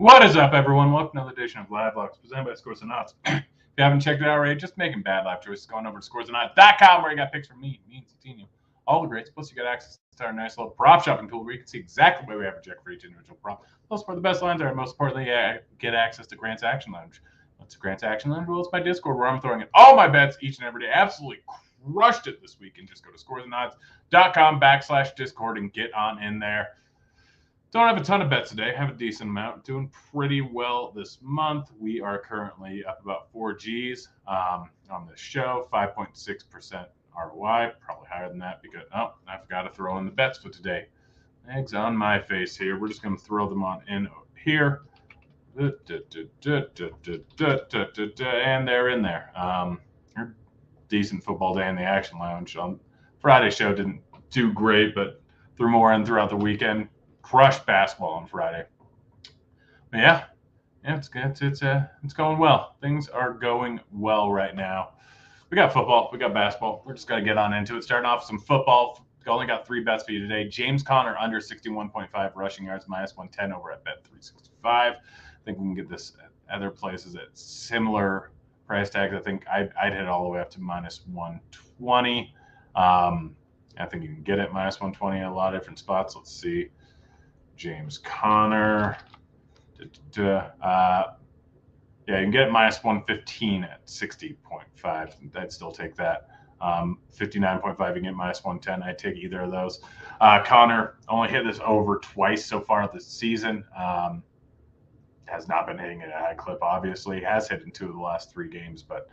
What is up, everyone? Welcome to another edition of Live Locks presented by Scores and Odds. If you haven't checked it out already, just making bad live choices, going over to scoresandodds.com where you got picks from me and Satino, all the greats. Plus, you got access to our nice little prop shopping tool where you can see exactly what we have projected for each individual prop. Plus, where the best lines are, and most importantly, get access to Grant's Action Lounge. What's Grant's Action Lounge? Well, it's my Discord where I'm throwing in all my bets each and every day. Absolutely crushed it this week. And just go to scoresandodds.com/Discord and get on in there. Don't have a ton of bets today. Have a decent amount. Doing pretty well this month. We are currently up about 4 Gs on this show. 5.6% ROI. Probably higher than that because, I forgot to throw in the bets for today. Eggs on my face here. We're just going to throw them on in here. And they're in there. Decent football day in the Action Lounge. Friday's show didn't do great, but threw more in throughout the weekend. Crushed basketball on Friday. But yeah, it's good. It's going well. Things are going well right now. We got football. We got basketball. We're just going to get on into it. Starting off with some football. Only got 3 bets for you today. James Conner under 61.5 rushing yards, -110 over at Bet365. I think we can get this at other places at similar price tags. I think I'd hit all the way up to -120. I think you can get it -120 in a lot of different spots. Let's see. James Conner. Yeah, you can get it -115 at 60.5. I'd still take that. 59.5, you can get -110. I'd take either of those. Conner only hit this over twice so far this season. Has not been hitting it at a high clip, obviously. Has hit in 2 of the last 3 games, but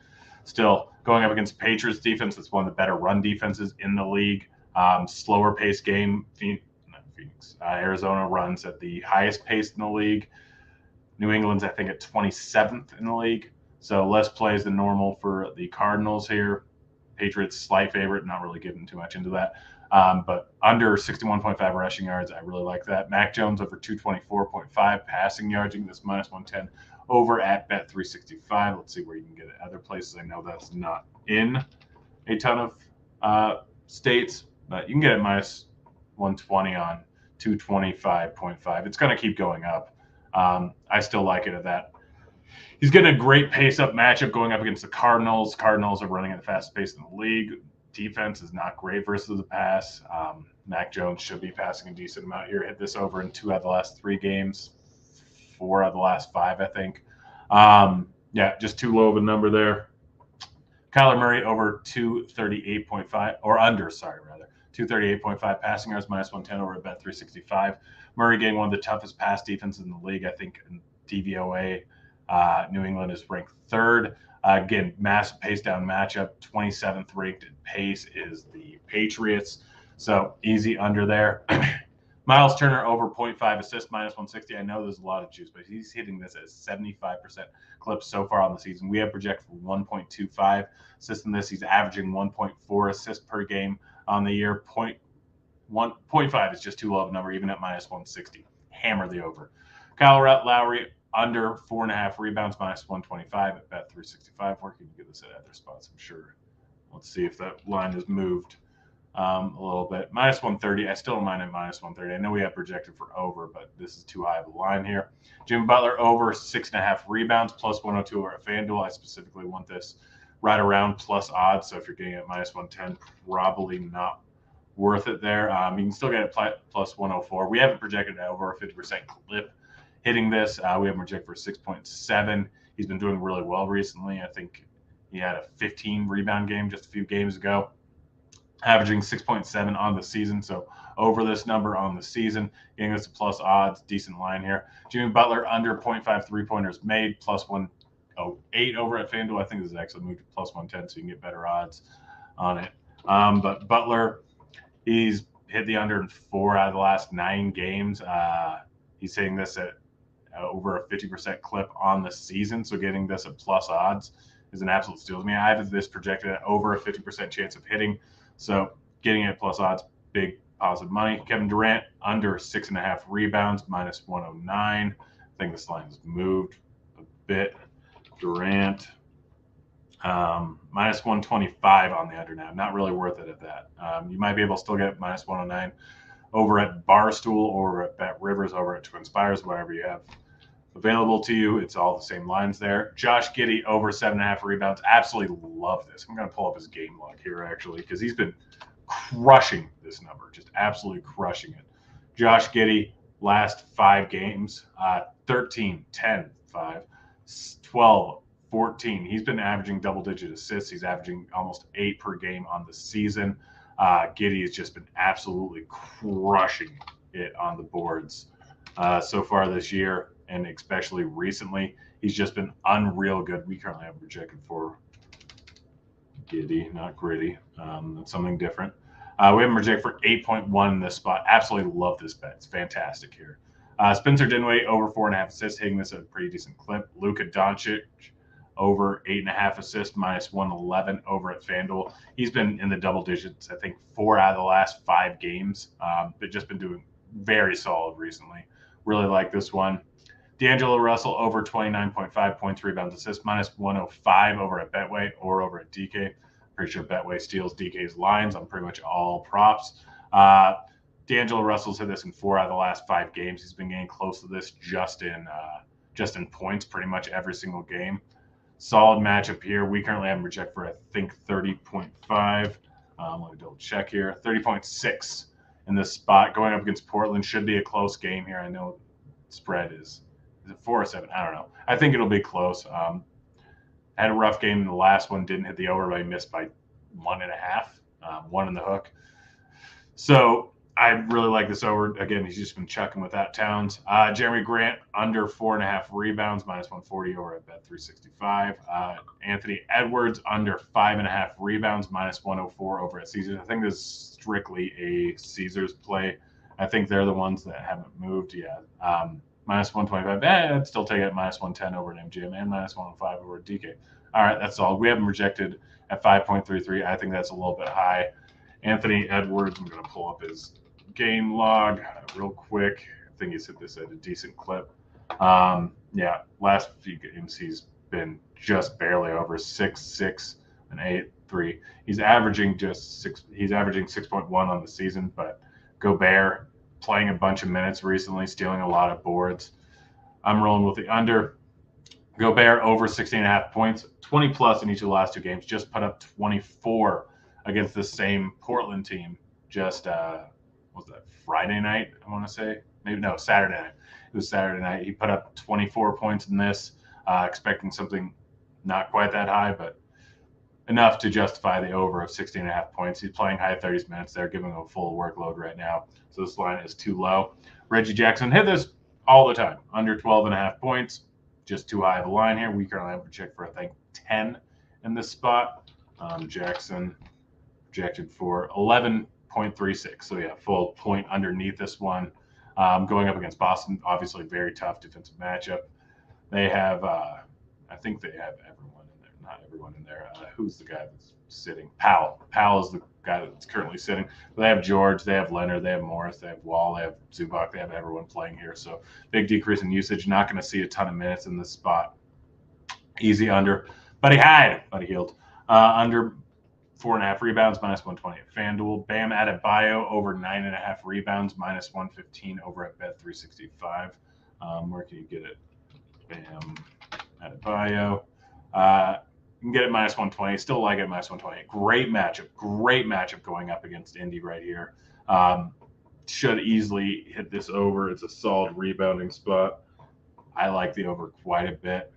still going up against Patriots defense. That's one of the better run defenses in the league. Slower paced game. Arizona runs at the highest pace in the league. New England's, I think, at 27th in the league. So less plays than normal for the Cardinals here. Patriots, slight favorite, not really getting too much into that. But under 61.5 rushing yards, I really like that. Mac Jones over 224.5 passing yards. You can get this -110 over at Bet365. Let's see where you can get it other places. I know that's not in a ton of states, but you can get it -120 on 225.5. It's going to keep going up. I still like it at that. He's getting a great pace-up matchup going up against the Cardinals. Cardinals are running at the fastest pace in the league. Defense is not great versus the pass. Mac Jones should be passing a decent amount here. Hit this over in 2 out of the last 3 games, 4 out of the last 5, I think. Yeah, just too low of a number there. Kyler Murray over 238.5, or under, sorry, rather. 238.5 passing yards, -110 over at Bet365. Murray getting one of the toughest pass defenses in the league. I think in DVOA, New England is ranked 3rd. Again, massive pace down matchup. 27th ranked in pace is the Patriots. So easy under there. Miles Turner over 0.5 assists, -160. I know there's a lot of juice, but he's hitting this at 75% clip so far on the season. We have projected for 1.25 assists in this. He's averaging 1.4 assists per game on the year. 0.5 is just too low of a number, even at -160. Hammer the over. Kyle Lowry under 4.5 rebounds, -125 at Bet365. Where can you get this at other spots? I'm sure. Let's see if that line has moved a little bit. -130. I still don't mind at -130. I know we have projected for over, but this is too high of a line here. Jimmy Butler over 6.5 rebounds, +102 over at FanDuel. I specifically want this right around plus odds. So if you're getting it at -110, probably not worth it there. You can still get it +104. We haven't projected at over a 50% clip hitting this. We have projected for 6.7. He's been doing really well recently. I think he had a 15 rebound game just a few games ago, averaging 6.7 on the season. So over this number on the season, getting this to plus odds, decent line here. Jimmy Butler under 0.5 3-pointers made, +108 over at FanDuel. I think this is actually moved to +110, so you can get better odds on it. But Butler, he's hit the under in 4 out of the last 9 games. He's hitting this at over a 50% clip on the season. So getting this at plus odds is an absolute steal to me. I have this projected at over a 50% chance of hitting. So getting it at plus odds, big positive money. Kevin Durant under 6.5 rebounds, -109. I think this line has moved a bit. Durant -125 on the under now. Not really worth it at that. You might be able to still get -109 over at Barstool or at Bet Rivers, over at Twin Spires, whatever you have available to you. It's all the same lines there. Josh Giddey over 7.5 rebounds. Absolutely love this. I'm going to pull up his game log here, actually, because he's been crushing this number, just absolutely crushing it. Josh Giddey, last 5 games, 13, 10, 5, 12, 14. He's been averaging double-digit assists. He's averaging almost 8 per game on the season. Giddey has just been absolutely crushing it on the boards so far this year, and especially recently. He's just been unreal good. We currently have him projected for Giddey, not Gritty. That's something different. We have him projected for 8.1 in this spot. Absolutely love this bet. It's fantastic here. Spencer Dinwiddie over 4.5 assists, hitting this at a pretty decent clip. Luka Doncic over 8.5 assists, minus 111 over at FanDuel. He's been in the double digits, I think, 4 out of the last 5 games, but just been doing very solid recently. Really like this one. D'Angelo Russell over 29.5 points, rebounds, assists, minus 105 over at Betway or over at DK. Pretty sure Betway steals DK's lines on pretty much all props. D'Angelo Russell's hit this in 4 out of the last 5 games. He's been getting close to this just in points pretty much every single game. Solid matchup here. We currently have him projected for, I think, 30.5. Let me double check here. 30.6 in this spot. Going up against Portland should be a close game here. I know spread is it 4 or 7? I don't know. I think it'll be close. Had a rough game in the last one. Didn't hit the over, but he missed by 1.5. 1 in the hook. So I really like this over. Again, he's just been chucking without Towns. Jeremy Grant under 4.5 rebounds, minus 140 over at Bet365. Anthony Edwards under 5.5 rebounds, minus 104 over at Caesars. I think this is strictly a Caesars play. I think they're the ones that haven't moved yet. Minus 125. I'd still take it at minus 110 over at MGM and minus 105 over at DK. All right, that's all. We have him rejected at 5.33. I think that's a little bit high. Anthony Edwards, I'm going to pull up his game log real quick. I think he's hit this at a decent clip. Yeah, last few games he's been just barely over 6, 6, and 8, 3. He's averaging just 6. He's averaging 6.1 on the season, but Gobert playing a bunch of minutes recently, stealing a lot of boards. I'm rolling with the under. Gobert over 16.5 points, 20 plus in each of the last 2 games. Just put up 24 against the same Portland team. Just was that Friday night? I want to say maybe no Saturday night. It was Saturday night. He put up 24 points in this, expecting something not quite that high, but enough to justify the over of 16.5 points. He's playing high 30s minutes. They're giving him a full workload right now, so this line is too low. Reggie Jackson hit this all the time, under 12.5 points. Just too high of a line here. We currently have a check for, I think, 10 in this spot. Jackson projected for 11.36. So, yeah, full point underneath this one. Going up against Boston, obviously very tough defensive matchup. They have, I think they have everyone in there. Not everyone in there. Who's the guy that's sitting? Powell. Powell is the guy that's currently sitting. But they have George, they have Leonard, they have Morris, they have Wall, they have Zubac, they have everyone playing here. So big decrease in usage. Not going to see a ton of minutes in this spot. Easy under. But he healed. Under 4.5 rebounds, minus 120 at FanDuel. Bam Adebayo over 9.5 rebounds, minus 115 over at Bet365. Where can you get it? Bam Adebayo. You can get it minus 120. Still like it minus 120. Great matchup going up against Indy right here. Should easily hit this over. It's a solid rebounding spot. I like the over quite a bit.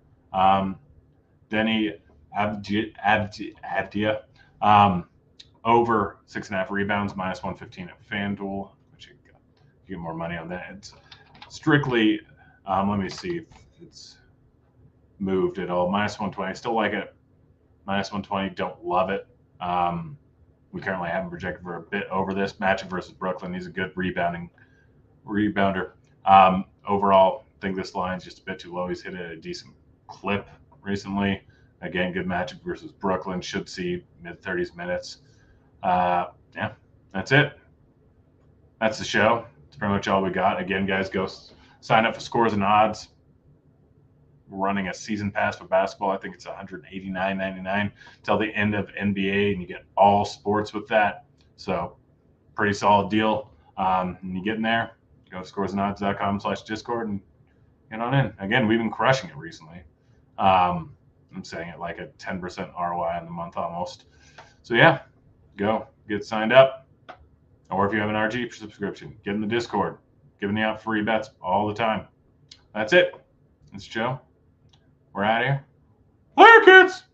Denny Avdia, over 6.5 rebounds, minus 115 at FanDuel. Which you get more money on that. It's strictly, let me see if it's moved at all. Minus 120. Still like it. Minus 120. Don't love it. We currently have him projected for a bit over this matchup versus Brooklyn. He's a good rebounder. Overall, I think this line's just a bit too low. He's hit it at a decent clip recently. Again, good matchup versus Brooklyn. Should see mid-30s minutes. Yeah, that's it. That's the show. That's pretty much all we got. Again, guys, go sign up for Scores and Odds. We're running a season pass for basketball. I think it's $189.99 till the end of NBA, and you get all sports with that. So, pretty solid deal. And you get in there, go to scoresandodds.com/Discord and get on in. Again, we've been crushing it recently. I'm saying it like a 10% ROI on the month almost. So yeah, go get signed up. Or if you have an RG subscription, get in the Discord. Giving you out free bets all the time. That's it. It's Joe. We're out of here. Later, kids!